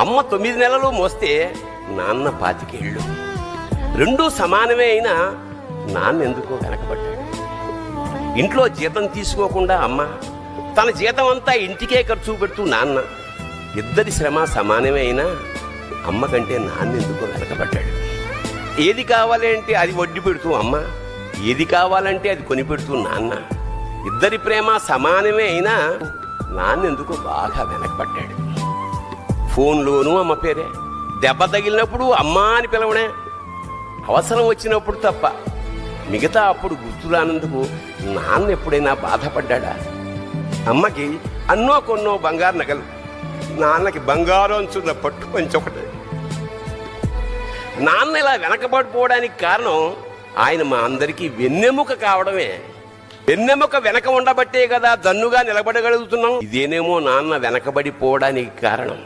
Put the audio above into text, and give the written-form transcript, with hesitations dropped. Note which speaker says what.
Speaker 1: అమ్మ 9 నెలలు మోస్తే నాన్న 25 ఏళ్ళు. రెండూ సమానమే అయినా నాన్న ఎందుకో వెనకబడ్డాడు. ఇంట్లో జీతం తీసుకోకుండా అమ్మ, తన జీతం అంతా ఇంటికే ఖర్చు పెడుతూ నాన్న, ఇద్దరి శ్రమ సమానమే అయినా అమ్మ కంటే నాన్న ఎందుకో వెనకబడ్డాడు. ఏది కావాలి అంటే అది వడ్డీ పెడుతూ అమ్మ, ఏది కావాలంటే అది కొని పెడుతూ నాన్న, ఇద్దరి ప్రేమ సమానమే అయినా నాన్న ఎందుకో బాగా వెనకబడ్డాడు. ఫోన్లోనూ అమ్మ పేరే, దెబ్బ తగిలినప్పుడు అమ్మ అని పిలవనే, అవసరం వచ్చినప్పుడు తప్ప మిగతా అప్పుడు గుర్తురానందుకు నాన్న ఎప్పుడైనా బాధపడ్డా? అమ్మకి అన్నో కొన్నో బంగారు నగలు, నాన్నకి బంగారం అంచున్న పట్టు పంచొకటి. నాన్న ఇలా వెనకబడిపోవడానికి కారణం ఆయన మా అందరికీ వెన్నెముక కావడమే. వెన్నెముక వెనక ఉండబట్టే కదా దన్నుగా నిలబడగలుగుతున్నాం. ఇదేనేమో నాన్న వెనకబడిపోవడానికి కారణం.